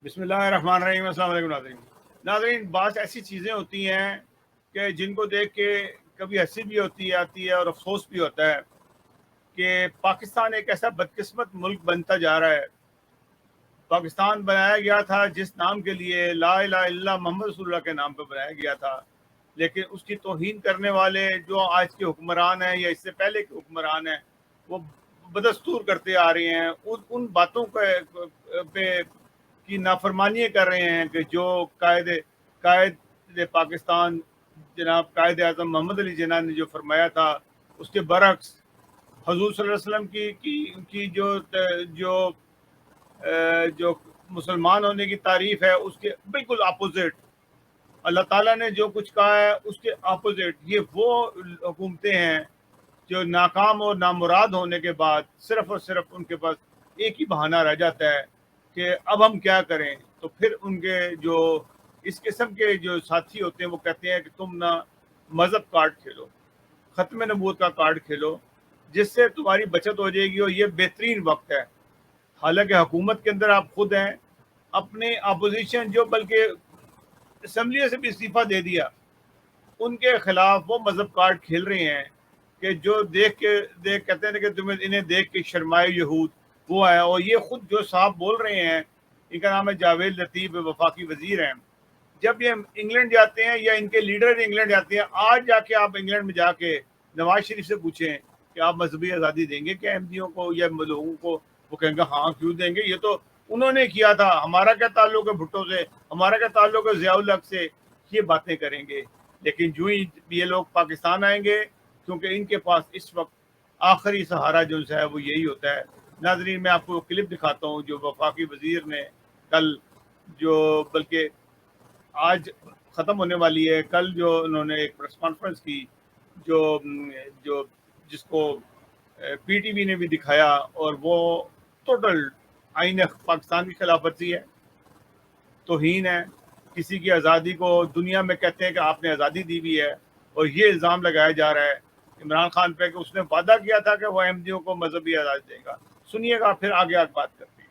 بسم اللہ الرحمن الرحیم۔ السلام علیکم ناظرین، بعض ایسی چیزیں ہوتی ہیں کہ جن کو دیکھ کے کبھی ہنسی بھی آتی ہے اور افسوس بھی ہوتا ہے کہ پاکستان ایک ایسا بدقسمت ملک بنتا جا رہا ہے۔ پاکستان بنایا گیا تھا جس نام کے لیے، لا الہ الا اللہ محمد رسول اللہ کے نام پہ بنایا گیا تھا، لیکن اس کی توہین کرنے والے جو آج کے حکمران ہیں یا اس سے پہلے کے حکمران ہیں، وہ بدستور کرتے آ رہے ہیں، ان باتوں پہ کی نافرمانیاں کر رہے ہیں کہ جو قائد پاکستان جناب قائد اعظم محمد علی جناح نے جو فرمایا تھا، اس کے برعکس حضور صلی اللہ علیہ وسلم کی جو مسلمان ہونے کی تعریف ہے، اس کے بالکل اپوزٹ اللہ تعالیٰ نے جو کچھ کہا ہے اس کے اپوزٹ یہ وہ حکومتیں ہیں جو ناکام اور نامراد ہونے کے بعد صرف اور صرف ان کے پاس ایک ہی بہانہ رہ جاتا ہے کہ اب ہم کیا کریں۔ تو پھر ان کے جو اس قسم کے جو ساتھی ہوتے ہیں وہ کہتے ہیں کہ تم نہ مذہب کارڈ کھیلو، ختم نبوت کا کارڈ کھیلو، جس سے تمہاری بچت ہو جائے گی اور یہ بہترین وقت ہے۔ حالانکہ حکومت کے اندر آپ خود ہیں، اپنے اپوزیشن جو بلکہ اسمبلی سے بھی استعفیٰ دے دیا، ان کے خلاف وہ مذہب کارڈ کھیل رہے ہیں کہ جو کہتے ہیں کہ تمہیں انہیں دیکھ کے شرمائے یہود وہ ہے۔ اور یہ خود جو صاحب بول رہے ہیں، ان کا نام ہے جاوید لطیف، وفاقی وزیر ہیں، جب یہ انگلینڈ جاتے ہیں یا ان کے لیڈر انگلینڈ جاتے ہیں، آج جا کے آپ انگلینڈ میں جا کے نواز شریف سے پوچھیں کہ آپ مذہبی آزادی دیں گے کیا احمدیوں کو یا لوگوں کو، وہ کہیں گے ہاں کیوں دیں گے، یہ تو انہوں نے کیا تھا، ہمارا کیا تعلق ہے بھٹو سے، ہمارا کیا تعلق ہے ضیاء الحق سے، یہ باتیں کریں گے۔ لیکن جو ہی یہ لوگ پاکستان آئیں گے، کیونکہ ان کے پاس اس وقت آخری سہارا جو ہے وہ یہی ہوتا ہے۔ ناظرین، میں آپ کو کلپ دکھاتا ہوں جو وفاقی وزیر نے کل، جو بلکہ آج ختم ہونے والی ہے، کل جو انہوں نے ایک پریس کانفرنس کی جو جس کو پی ٹی وی نے بھی دکھایا، اور وہ ٹوٹل آئین پاکستان کی خلاف ورزی ہے، توہین ہے، کسی کی آزادی کو دنیا میں کہتے ہیں کہ آپ نے آزادی دی ہوئی ہے، اور یہ الزام لگایا جا رہا ہے عمران خان پہ کہ اس نے وعدہ کیا تھا کہ وہ احمدیوں کو مذہبی آزادی دے گا۔ سنیے گا، پھر آگے بات کرتے ہیں۔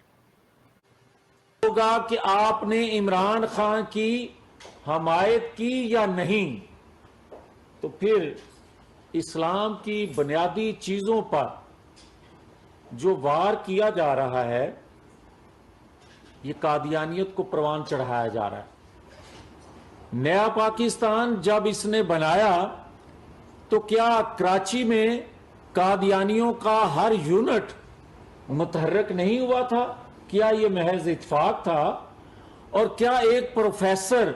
ہوگا کہ آپ نے عمران خان کی حمایت کی یا نہیں، تو پھر اسلام کی بنیادی چیزوں پر جو وار کیا جا رہا ہے، یہ قادیانیت کو پروان چڑھایا جا رہا ہے۔ نیا پاکستان جب اس نے بنایا تو کیا کراچی میں قادیانیوں کا ہر یونٹ متحرک نہیں ہوا تھا؟ کیا یہ محض اتفاق تھا؟ اور کیا ایک پروفیسر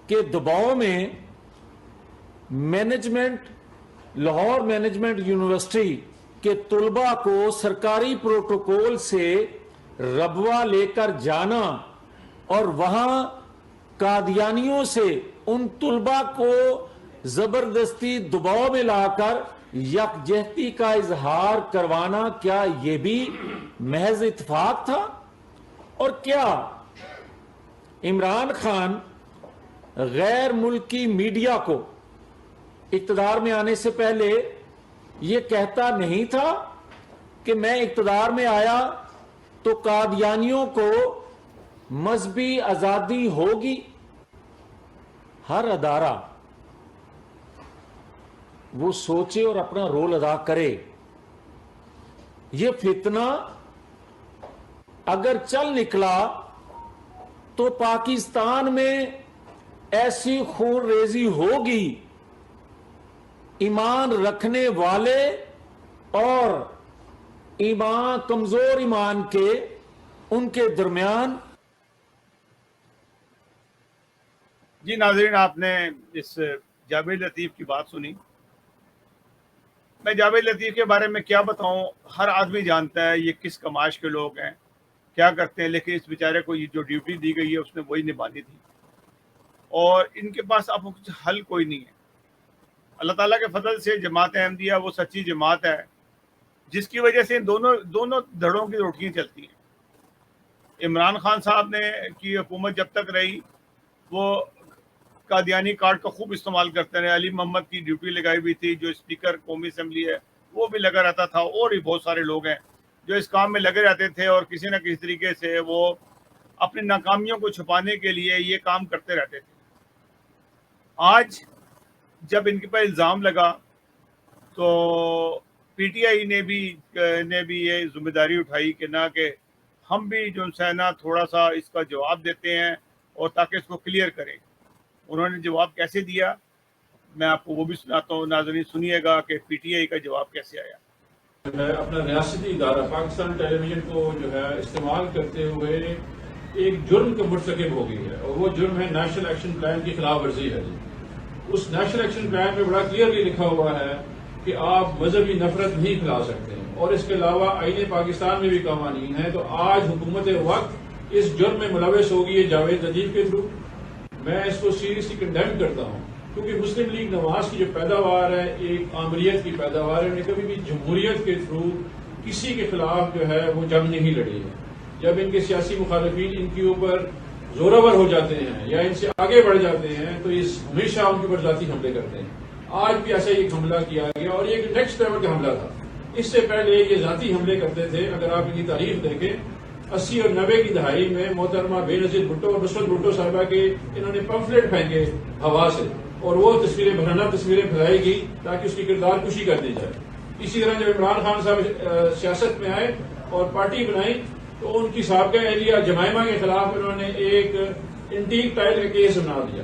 کے دباؤ میں لاہور مینجمنٹ یونیورسٹی کے طلباء کو سرکاری پروٹوکول سے ربوہ لے کر جانا اور وہاں قادیانیوں سے ان طلباء کو زبردستی دباؤ میں لا کر یکجہتی کا اظہار کروانا، کیا یہ بھی محض اتفاق تھا؟ اور کیا عمران خان غیر ملکی میڈیا کو اقتدار میں آنے سے پہلے یہ کہتا نہیں تھا کہ میں اقتدار میں آیا تو قادیانیوں کو مذہبی آزادی ہوگی؟ ہر ادارہ وہ سوچے اور اپنا رول ادا کرے۔ یہ فتنہ اگر چل نکلا تو پاکستان میں ایسی خون ریزی ہوگی، ایمان رکھنے والے اور کمزور ایمان کے ان کے درمیان۔ جی ناظرین، آپ نے اس جاوید لطیف کی بات سنی۔ میں جاوید لطیف کے بارے میں کیا بتاؤں، ہر آدمی جانتا ہے یہ کس کماش کے لوگ ہیں، کیا کرتے ہیں، لیکن اس بیچارے کو یہ جو ڈیوٹی دی گئی ہے اس نے وہی نبھانی تھی، اور ان کے پاس اب کچھ حل کوئی نہیں ہے۔ اللہ تعالیٰ کے فضل سے جماعت احمدیہ وہ سچی جماعت ہے جس کی وجہ سے دونوں دھڑوں کی روٹیاں چلتی ہیں۔ عمران خان صاحب نے کی حکومت جب تک رہی، وہ قادیانی کارڈ کا خوب استعمال کرتے رہے۔ علی محمد کی ڈیوٹی لگائی ہوئی تھی، جو اسپیکر قومی اسمبلی ہے، وہ بھی لگا رہتا تھا، اور بھی بہت سارے لوگ ہیں جو اس کام میں لگے رہتے تھے، اور کسی نہ کسی طریقے سے وہ اپنی ناکامیوں کو چھپانے کے لیے یہ کام کرتے رہتے تھے. آج جب ان کے پر الزام لگا تو پی ٹی آئی نے بھی یہ ذمہ داری اٹھائی کہ نہ کہ ہم بھی جو ہے نا تھوڑا سا اس کا جواب دیتے ہیں اور تاکہ اس کو کلیئر کریں. انہوں نے جواب کیسے دیا میں آپ کو وہ بھی سناتا ہوں. ناظرین سنیے گا کہ پی ٹی آئی کا جواب کیسے آیا. اپنا ریاستی ادارہ پاکستان ٹیلی ویژن کو جو ہے استعمال کرتے ہوئے ایک جرم کا مرتکب ہو گئی ہے اور وہ جرم ہے نیشنل ایکشن پلان کی خلاف ورزی ہے. اس نیشنل ایکشن پلان میں بڑا کلیئرلی لکھا ہوا ہے کہ آپ مذہبی نفرت نہیں پھیلا سکتے اور اس کے علاوہ آئین پاکستان میں بھی قوانین ہیں. تو آج حکومت وقت اس جرم میں ملوث ہوگی ہے جاوید لطیف کے تھرو. میں اس کو سیریسلی کنڈیم کرتا ہوں کیونکہ مسلم لیگ نواز کی جو پیداوار ہے ایک آمریت کی پیداوار ہے. انہیں کبھی بھی جمہوریت کے تھرو کسی کے خلاف جو ہے وہ جنگ نہیں لڑی ہے. جب ان کے سیاسی مخالفین ان کے اوپر زوراور ہو جاتے ہیں یا ان سے آگے بڑھ جاتے ہیں تو اس ہمیشہ ان کے اوپر ذاتی حملے کرتے ہیں. آج بھی ایسا ایک حملہ کیا گیا اور یہ ایک نیکسٹ لیول کا حملہ تھا. اس سے پہلے یہ ذاتی حملے کرتے تھے. اگر آپ ان کی تاریخ دیکھیں 80 اور 90 کی دہائی میں محترمہ بے نظیر بھٹو اور نصرت بھٹو صاحبہ کے انہوں نے پمفلٹ پھینکے ہوا سے اور وہ تصویریں بھرنا تصویریں پھیلائی گئی تاکہ اس کی کردار کشی کر دی جائے. اسی طرح جب عمران خان صاحب سیاست میں آئے اور پارٹی بنائی تو ان کی سابقہ اہلیہ جمائمہ کے خلاف انہوں نے ایک انٹیک ٹائل کا کیس بنا دیا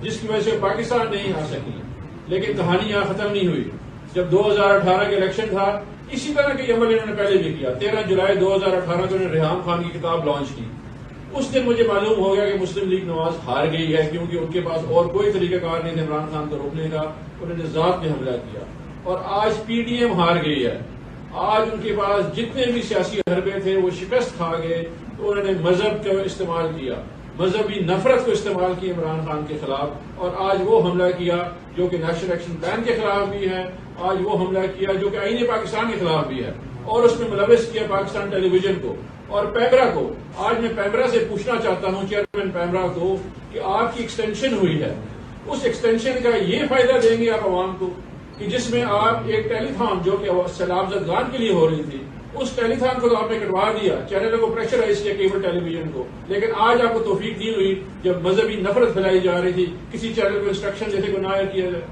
جس کی وجہ سے پاکستان نہیں آ سکی. لیکن کہانی یہاں ختم نہیں ہوئی. جب 2018 کے الیکشن تھا اسی طرح کے عمل انہوں نے پہلے بھی کیا. 13 جولائی 2018 کو انہوں نے ریحام خان کی کتاب لانچ کی. اس دن مجھے معلوم ہو گیا کہ مسلم لیگ نواز ہار گئی ہے کیونکہ ان کے پاس اور کوئی طریقہ کار نہیں تھا عمران خان کو روکنے کا. انہوں نے ذات میں حملہ کیا اور آج پی ڈی ایم ہار گئی ہے. آج ان کے پاس جتنے بھی سیاسی حربے تھے وہ شکست کھا گئے. تو انہوں نے مذہب کا استعمال کیا, مذہبی نفرت کو استعمال کی عمران خان کے خلاف اور آج وہ حملہ کیا جو کہ نیشنل ایکشن پلان کے خلاف بھی ہے. آج وہ حملہ کیا جو کہ آئین پاکستان کے خلاف بھی ہے اور اس میں ملوث کیا پاکستان ٹیلی ویژن کو اور پیمرا کو. آج میں پیمرا سے پوچھنا چاہتا ہوں چیئرمین پیمرا کو کہ آپ کی ایکسٹینشن ہوئی ہے, اس ایکسٹینشن کا یہ فائدہ دیں گے آپ عوام کو کہ جس میں آپ ایک ٹیلی تھان جو کہ سیلاب زدگان کے لیے ہو رہی تھی اس ٹیلی تھان کو تو آپ نے کٹوا دیا, چینلوں کو پریشرائز کیا کیبل ٹیلی ویژن کو. لیکن آج آپ کو توفیق دی ہوئی جب مذہبی نفرت پھیلائی جا رہی تھی کسی چینل کو انسٹرکشن جیسے کو نائر کیا جائے.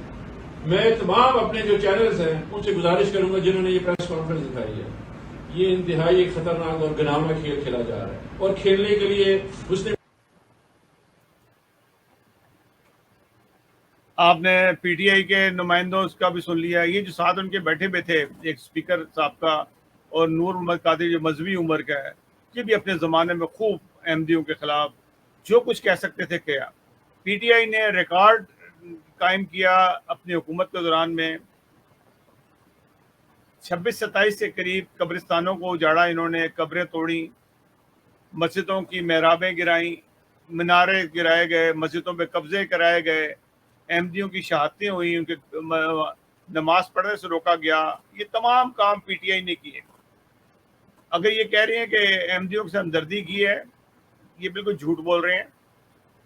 میں تمام اپنے جو چینلز ہیں ان سے گزارش کروں گا جنہوں نے یہ پریس کانفرنس دکھائی ہے, یہ انتہائی ایک خطرناک اور گناہگار کھیل کھیلا جا رہا ہے اور کھیلنے کے لیے مسلم. آپ نے پی ٹی آئی کے نمائندوں کا بھی سن لیا. یہ جو ساتھ ان کے بیٹھے ہوئے تھے ایک اسپیکر صاحب کا اور نور محمد قادری جو مذہبی عمر کا ہے, یہ بھی اپنے زمانے میں خوب احمدیوں کے خلاف جو کچھ کہہ سکتے تھے کیا. پی ٹی آئی نے ریکارڈ قائم کیا اپنی حکومت کے دوران میں 26-27 کے قریب قبرستانوں کو اجاڑا انہوں نے, قبریں توڑی, مسجدوں کی محرابیں گرائیں, مینارے گرائے گئے, مسجدوں پہ قبضے کرائے گئے, احمدیوں کی شہادتیں ہوئی, ان کے نماز پڑھنے سے روکا گیا. یہ تمام کام پی ٹی آئی نے کیے. اگر یہ کہہ رہے ہیں کہ احمدیوں سے ہمدردی کی ہے, یہ بالکل جھوٹ بول رہے ہیں.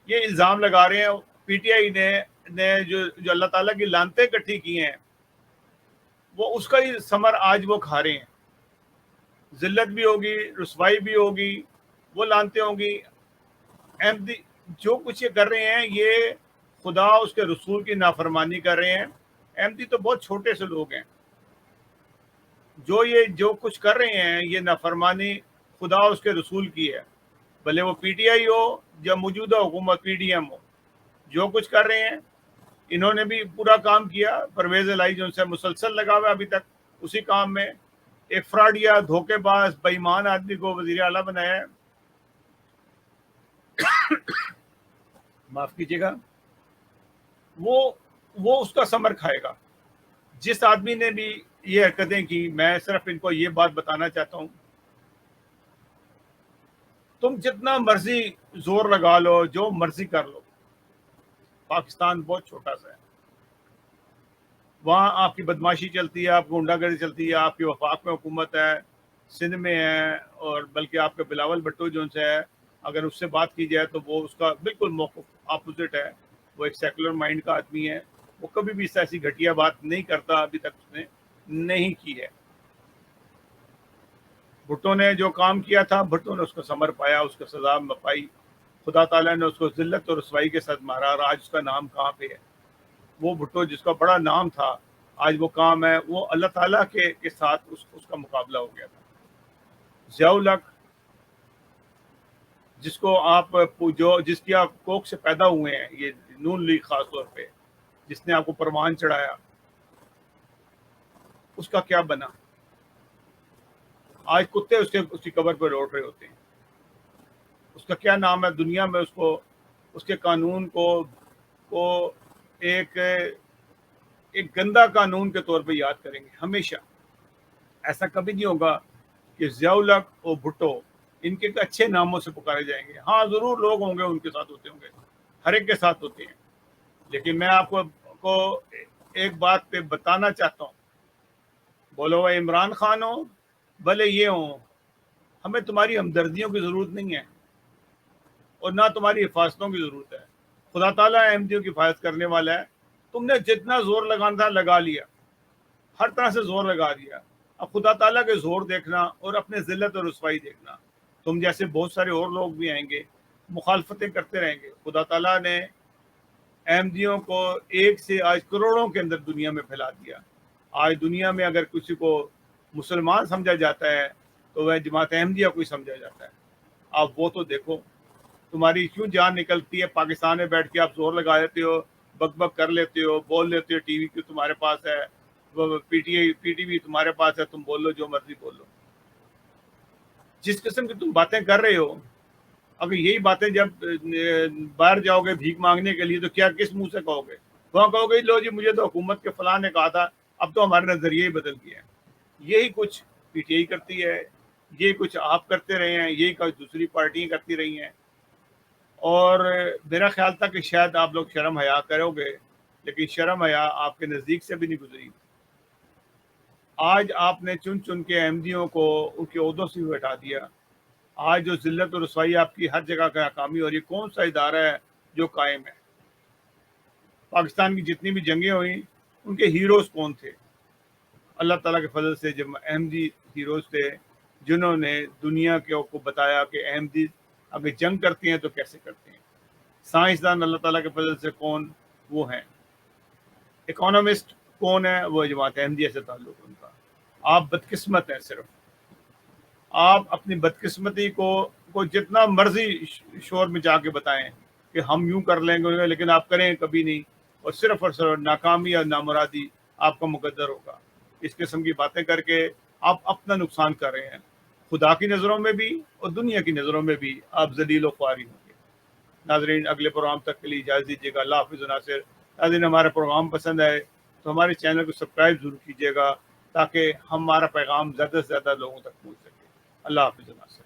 یہ الزام لگا رہے ہیں پی ٹی آئی نے جو اللہ تعالیٰ کی لعنتیں اکٹھی کی ہیں وہ اس کا ہی ثمر آج وہ کھا رہے ہیں. ذلت بھی ہوگی, رسوائی بھی ہوگی, وہ لعنتیں ہوں گی. احمدی جو کچھ یہ کر رہے ہیں یہ خدا اس کے رسول کی نافرمانی کر رہے ہیں. احمدی تو بہت چھوٹے سے لوگ ہیں جو کچھ کر رہے ہیں یہ نافرمانی خدا اس کے رسول کی ہے. بھلے وہ پی ٹی آئی ہو یا موجودہ حکومت پی ڈی ایم ہو, جو کچھ کر رہے ہیں انہوں نے بھی پورا کام کیا. پرویز الہی جو ان سے مسلسل لگا ہوا ابھی تک اسی کام میں, ایک فراڈیا, دھوکے باز, بے ایمان آدمی کو وزیر اعلیٰ بنایا ہے. معاف کیجیے گا, وہ اس کا ثمر کھائے گا. جس آدمی نے بھی یہ حرکتیں کی, میں صرف ان کو یہ بات بتانا چاہتا ہوں, تم جتنا مرضی زور لگا لو, جو مرضی کر لو, پاکستان بہت چھوٹا سا ہے. وہاں آپ کی بدماشی چلتی ہے, آپ کی گنڈا گردی چلتی ہے, آپ کی وفاق میں حکومت ہے, سندھ میں ہے, اور بلکہ آپ کے بلاول بھٹو جو ان سے ہے, اگر اس سے بات کی جائے تو وہ اس کا بالکل موقف اپوزٹ ہے. وہ ایک سیکولر مائنڈ کا آدمی ہے, وہ کبھی بھی اس ایسی گھٹیا بات نہیں کرتا, ابھی تک اس نے نہیں کی ہے. بھٹو نے جو کام کیا تھا بھٹو نے اس کو ثمر پایا, اس کو سزا پائی. خدا تعالیٰ نے اس کو ذلت اور رسوائی کے ساتھ مارا, اور آج اس کا نام کہاں پہ ہے؟ وہ بھٹو جس کا بڑا نام تھا, آج وہ کام ہے وہ اللہ تعالیٰ کے ساتھ اس کا مقابلہ ہو گیا تھا. ضیاء الحق جس کو آپ جس کی آپ کوکھ سے پیدا ہوئے ہیں, یہ نون لیگ خاص طور پہ جس نے آپ کو پروان چڑھایا, اس کا کیا بنا؟ آج کتے اس کی قبر پہ لوٹ رہے ہوتے ہیں. اس کا کیا نام ہے دنیا میں؟ اس کے قانون کو ایک گندا قانون کے طور پہ یاد کریں گے ہمیشہ. ایسا کبھی نہیں ہوگا کہ ضیاء الحق اور بھٹو ان کے اچھے ناموں سے پکارے جائیں گے. ہاں ضرور لوگ ہوں گے ان کے ساتھ ہوتے ہوں گے, ہر ایک کے ساتھ ہوتے ہیں, لیکن میں آپ کو ایک بات پہ بتانا چاہتا ہوں, بولو وہ عمران خان ہو بھلے یہ ہوں, ہمیں تمہاری ہمدردیوں کی ضرورت نہیں ہے اور نہ تمہاری حفاظتوں کی ضرورت ہے. خدا تعالیٰ احمدیوں کی حفاظت کرنے والا ہے. تم نے جتنا زور لگانا تھا لگا لیا, ہر طرح سے زور لگا دیا. اب خدا تعالیٰ کے زور دیکھنا اور اپنے ذلت اور رسوائی دیکھنا. تم جیسے بہت سارے اور لوگ بھی آئیں گے, مخالفتیں کرتے رہیں گے. خدا تعالیٰ نے احمدیوں کو ایک سے آج کروڑوں کے اندر دنیا میں پھیلا دیا. آج دنیا میں اگر کسی کو مسلمان سمجھا جاتا ہے تو وہ جماعت احمدیہ کو ہی سمجھا جاتا ہے. آپ وہ تو دیکھو, تمہاری کیوں جان نکلتی ہے پاکستان میں بیٹھ کے آپ زور لگا دیتے ہو, بک بک کر لیتے ہو, بول لیتے ہو, ٹی وی کیوں تمہارے پاس ہے, پی ٹی وی تمہارے پاس ہے, تم بول لو جو مرضی بول لو. جس قسم کی تم باتیں کر رہے ہو, اگر یہی باتیں جب باہر جاؤ گے بھیک مانگنے کے لیے تو کیا کس منہ سے کہو گے؟ وہاں کہو گے لو جی مجھے تو حکومت کے فلاں نے کہا تھا, اب تو ہمارے نظریے ہی بدل گئے ہیں. یہی کچھ پی ٹی آئی کرتی ہے, یہی کچھ آپ کرتے رہے ہیں, یہی کچھ دوسری پارٹیاں کرتی رہی ہیں. اور میرا خیال تھا کہ شاید آپ لوگ شرم حیا کرو گے, لیکن شرم حیا آپ کے نزدیک سے بھی نہیں گزری. آج آپ نے چن چن کے احمدیوں کو ان کے عہدوں سے بھی ہٹا دیا. آج جو ذلت اور رسوائی آپ کی ہر جگہ کا ناکامی ہو رہی ہے, کون سا ادارہ ہے جو قائم ہے؟ پاکستان کی جتنی بھی جنگیں ہوئیں ان کے ہیروز کون تھے؟ اللہ تعالیٰ کے فضل سے جب احمدی ہیروز تھے جنہوں نے دنیا کو بتایا کہ احمدی اگر جنگ کرتے ہیں تو کیسے کرتے ہیں. سائنسدان اللہ تعالیٰ کے فضل سے کون وہ ہیں. اکانومسٹ کون ہے؟ وہ جماعت احمدیہ سے تعلق ان کا. آپ بدقسمت ہیں. صرف آپ اپنی بدقسمتی کو جتنا مرضی شور میں جا کے بتائیں کہ ہم یوں کر لیں گے, لیکن آپ کریں کبھی نہیں, اور صرف ناکامی اور نامرادی آپ کا مقدر ہوگا. اس قسم کی باتیں کر کے آپ اپنا نقصان کر رہے ہیں. خدا کی نظروں میں بھی اور دنیا کی نظروں میں بھی آپ ذلیل و خواری ہوں گے. ناظرین, اگلے پروگرام تک کے لیے اجازت دیجیے گا. اللہ حافظ ناصر. ناظرین, ہمارا پروگرام پسند آئے تو ہمارے چینل کو سبسکرائب ضرور کیجیے گا تاکہ ہمارا پیغام زیادہ سے زیادہ لوگوں تک پہنچ سکے. اللہ حافظ ناصر.